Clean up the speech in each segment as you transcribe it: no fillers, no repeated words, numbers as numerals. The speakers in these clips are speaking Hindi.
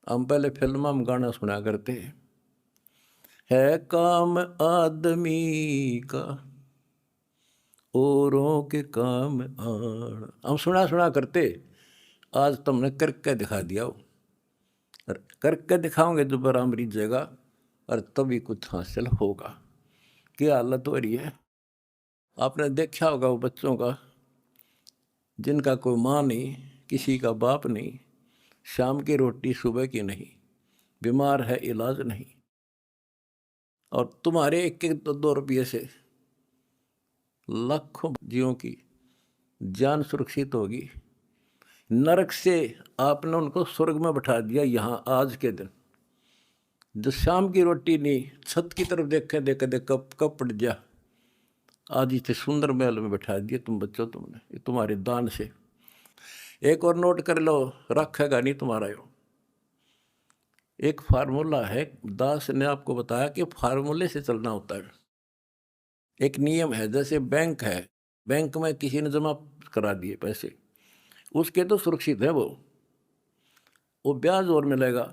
हम पहले फिल्म में गाना सुना करते है काम आदमी का औरों के काम आण, हम सुना सुना करते। आज तुमने करके दिखा दिया हो, और करके दिखाओगे दोबारा मरीज जगह और तभी कुछ हासिल होगा। क्या हालत हो रही है। आपने देखा होगा वो बच्चों का जिनका कोई माँ नहीं, किसी का बाप नहीं, शाम की रोटी सुबह की नहीं, बीमार है इलाज नहीं, और तुम्हारे एक एक दो दो रुपये से लाखों जीवों की जान सुरक्षित होगी। नरक से आपने उनको स्वर्ग में बैठा दिया। यहाँ आज के दिन जो शाम की रोटी नहीं, छत की तरफ देखे देखे देख कब कब पड़ जा, आज इसे सुंदर महल में बैठा दिया तुम बच्चों, तुमने ये तुम्हारे दान से। एक और नोट कर लो, रखेगा नहीं तुम्हारा यो। एक फार्मूला है, दास ने आपको बताया कि फार्मूले से चलना होता है। एक नियम है, जैसे बैंक है, बैंक में किसी ने जमा करा दिए पैसे, उसके तो सुरक्षित है वो ब्याज और मिलेगा।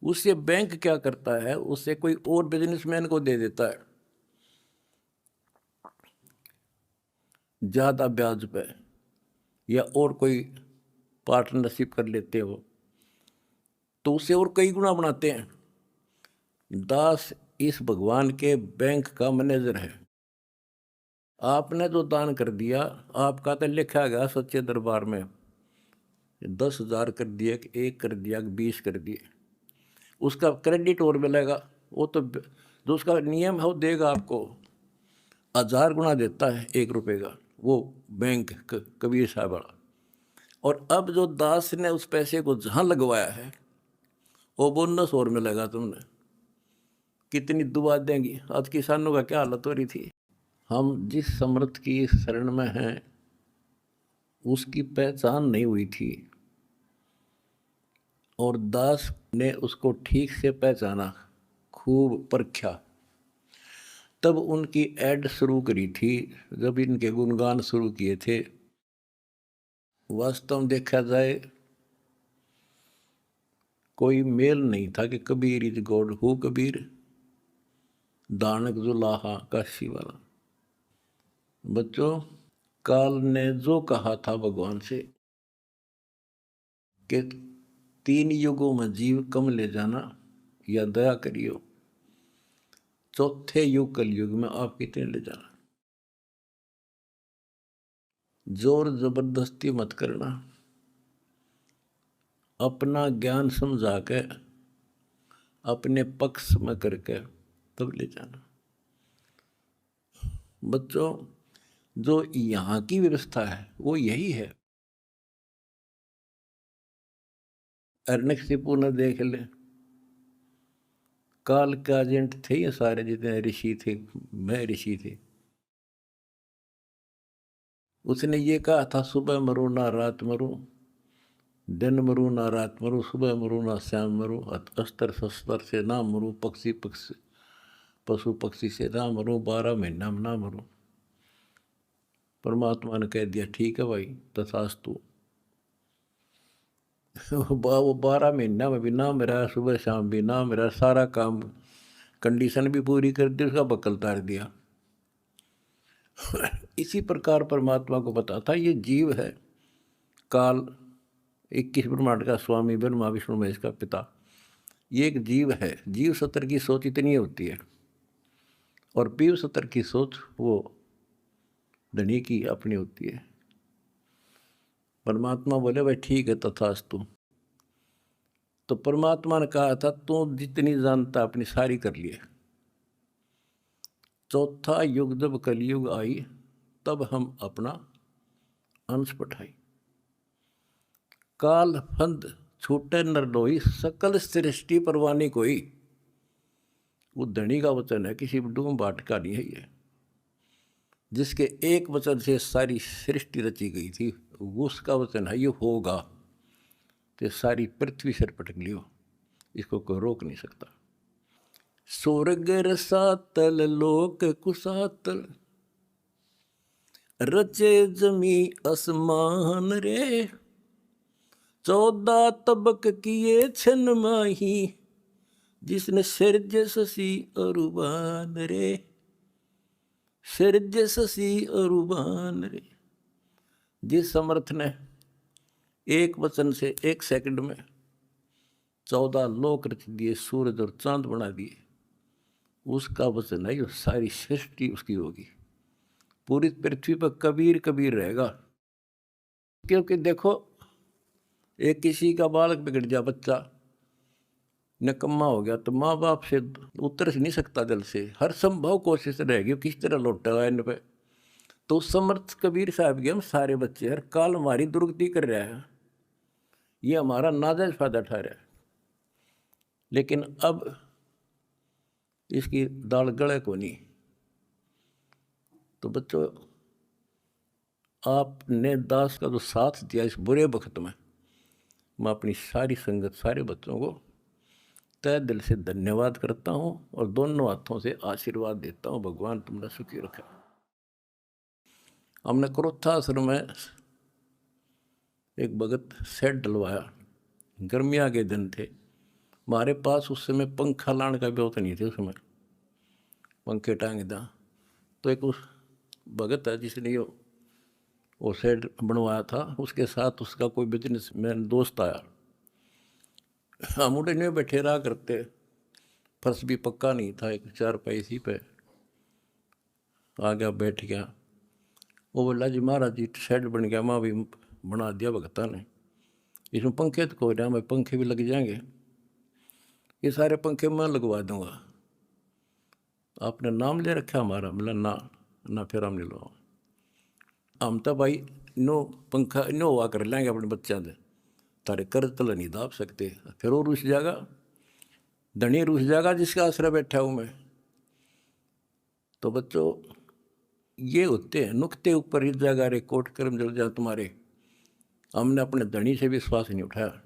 उससे बैंक क्या करता है, उससे कोई और बिजनेसमैन को दे देता है ज़्यादा ब्याज पे, या और कोई पार्टनरशिप कर लेते हो तो उससे और कई गुना बनाते हैं। दास इस भगवान के बैंक का मैनेजर है। आपने जो दान कर दिया, आपका तो लिखा गया सच्चे दरबार में, 10,000 कर दिया कि 1 कर दिया कि 20 कर दिए, उसका क्रेडिट और मिलेगा। वो तो जो उसका नियम है वो देगा आपको, 1000 गुना देता है 1 रुपये का वो बैंक कबीर साहब वाला। और अब जो दास ने उस पैसे को जहाँ लगवाया है वो बोनस और मिलेगा तुमने। कितनी दुआ देंगी। आज किसानों का क्या हालत हो रही थी। हम जिस समर्थ की शरण में हैं उसकी पहचान नहीं हुई थी, और दास ने उसको ठीक से पहचाना, खूब परखा, तब उनकी ऐड शुरू करी थी, जब इनके गुणगान शुरू किए थे। वास्तव में देखा जाए कोई मेल नहीं था कि Kabir is God, who Kabir, दानक जुलाहा काशी वाला। बच्चों, काल ने जो कहा था भगवान से कि 3 युगों में जीव कम ले जाना या दया करियो, चौथे युग कलयुग में आप कितने ले जाना। जोर जबरदस्ती मत करना, अपना ज्ञान समझा के अपने पक्ष में करके तब ले जाना। बच्चों, जो यहाँ की व्यवस्था है वो यही है। अर्नकशिपु ने देख ले, काल के एजेंट थे ये सारे जितने ऋषि थे, मैं ऋषि थे। उसने ये कहा था, सुबह मरो ना रात मरो, दिन मरू ना रात मरू, सुबह मरू ना शाम मरू, अस्तर शस्त्र से ना मरू, पक्षी पशु पक्षी से ना मरू, 12 महीना में ना मरू। परमात्मा ने कह दिया ठीक है भाई, तथास्तु। वो 12 महीना में भी ना मेरा, सुबह शाम भी ना मेरा, सारा काम कंडीशन भी पूरी कर दी, उसका बकल तार दिया। इसी प्रकार परमात्मा को पता था ये जीव है, काल 21 ब्रह्मांड का स्वामी, ब्रह्मा विष्णु महेश का पिता, ये एक जीव है। जीव सत्र की सोच इतनी होती है, और पीव सत्र की सोच वो धनी की अपनी होती है। परमात्मा बोले भाई ठीक है, तथास्तु। तो परमात्मा ने कहा था तू जितनी जानता अपनी सारी कर लिए। चौथा युग जब कलयुग आई, तब हम अपना अंश पठाई। काल फंद छूटे नरलोई, सकल सृष्टि परवानी कोई। वो धनी का वचन है, किसी डूम बाट का नहीं है ये। जिसके एक वचन से सारी सृष्टि रची गई थी, उसका वचन है ये होगा, तो सारी पृथ्वी सिर पटक लियो, इसको कोई रोक नहीं सकता। स्वर्ग रसातल लोक कुसातल, रचे जमी आसमान रे, 14 तबक किए छन माही, जिसने सिरज ससी अरुबान रे, सिरज ससी अरुबान रे। जिस समर्थ ने एक वचन से 1 सेकंड में 14 लोक रच दिए, सूरज और चांद बना दिए, उसका वचन है, सारी सृष्टि उसकी होगी। पूरी पृथ्वी पर कबीर कबीर रहेगा। क्योंकि देखो, एक किसी का बालक बिगड़ जा, बच्चा निकम्मा हो गया, तो माँ बाप से उतर नहीं सकता दिल से, हर संभव कोशिश रहेगी किस तरह लौटेगा इन पे। तो समर्थ कबीर साहब के हम सारे बच्चे हर काल हमारी दुर्गति कर रहा है, ये हमारा नाजायज फायदा उठा रहा है। लेकिन अब इसकी दाल गले को नहीं। तो बच्चों, आपने दास का जो साथ दिया इस बुरे वक्त में, मैं अपनी सारी संगत, सारे बच्चों को तय दिल से धन्यवाद करता हूँ और दोनों हाथों से आशीर्वाद देता हूँ, भगवान तुमने सुखी रखा। हमने क्रोथाश्रम में एक भगत सेट डलवाया, गर्मियाँ के दिन थे, हमारे पास उस समय पंखा लाने का भी होता नहीं थे, उस समय पंखे टांग दा। तो एक उस भगत है जिसने वो सेट बनवाया था, उसके साथ उसका कोई बिजनेसमैन दोस्त आया। हम उड़े नहीं बैठे रहा करते, फर्श भी पक्का नहीं था, एक 4 पैसी पे आ गया, बैठ गया। वो बोला जी महाराज जी शेड बन गया, माँ भी बना दिया भगता ने, इसमें पंखे तो कोई ना, मैं पंखे भी लग जाएंगे, ये सारे पंखे मैं लगवा दूंगा, आपने नाम ले रखा हमारा? बोला ना फिर हम नहीं लो, हम तो भाई नो पंखा नो हुआ कर लेंगे अपने बच्चों से, तारे कर्ज तल नहीं दाब सकते। फिर वो रुस जाएगा, धनी रुस जाएगा जिसका आश्रय बैठा हूँ मैं। तो बच्चों, ये होते हैं नुक्ते ऊपर ही जाएगा रे, कोट कर्म जल जा तुम्हारे। हमने अपने धनी से विश्वास नहीं उठाया।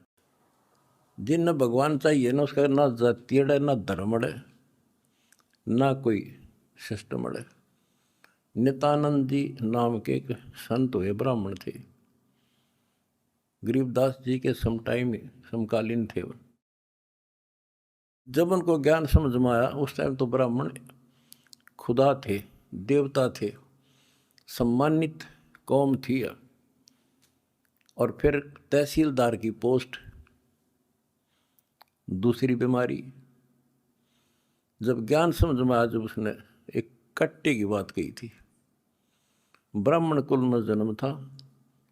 जिन भगवान चाहिए ना, उसका ना जाति है, ना धर्म है, ना कोई सिस्टम है। नित्यानंद जी नाम के एक संत हुए, ब्राह्मण थे, गरीबदास जी के समकालीन थे वो। जब उनको ज्ञान समझ में आया, उस टाइम तो ब्राह्मण खुदा थे, देवता थे, सम्मानित कौम थी। और फिर तहसीलदार की पोस्ट, दूसरी बीमारी। जब ज्ञान समझ में आया, जब उसने एक कट्टे की बात कही थी, ब्राह्मण कुल में जन्म था,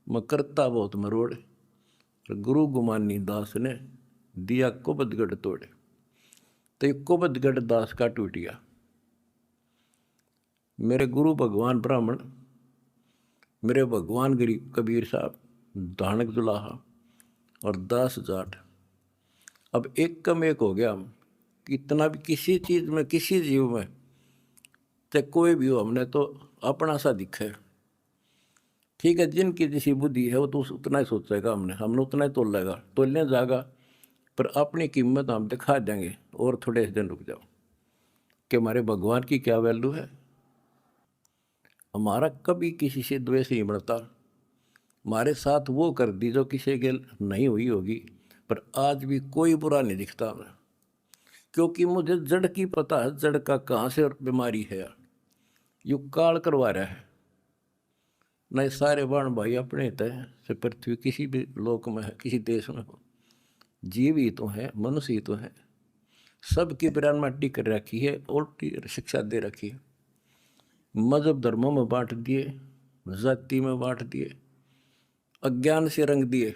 मैं करता बहुत मरोड़, गुरु गुमानी दास ने दिया कुबदगढ़ तोड़े। तो ये कुबदगढ़ दास का टूट गया। मेरे गुरु भगवान ब्राह्मण, मेरे भगवान गरीब कबीर साहब, धानक दुलाहा और दास जाट, अब एक कम एक हो गया। हम कितना भी किसी चीज़ में, किसी जीव में, चाहे कोई भी हो, हमने तो अपना सा दिखा है। ठीक है, जिनकी जैसी बुद्धि है वो तो उतना ही सोचेगा, हमने उतना ही तोल लेगा, तोलने जाएगा, पर अपनी कीमत हम दिखा देंगे। और थोड़े दिन रुक जाओ कि हमारे भगवान की क्या वैल्यू है। हमारा कभी किसी से द्वेष नहीं बढ़ता। हमारे साथ वो कर दी जो किसी के नहीं हुई होगी, पर आज भी कोई बुरा नहीं दिखता हमें, क्योंकि मुझे जड़ की पता है, जड़ का कहाँ से और बीमारी है। यू काल करवा रहा है। नहीं सारे बाण भाई अपने तय से पृथ्वी किसी भी लोक में है, किसी देश में हो, जीव ही तो है, मनुष्य ही तो है। सबकी बिरान माटी कर रखी है, उल्टी शिक्षा दे रखी है। मजहब धर्मों में बांट दिए, जाति में बांट दिए, अज्ञान से रंग दिए।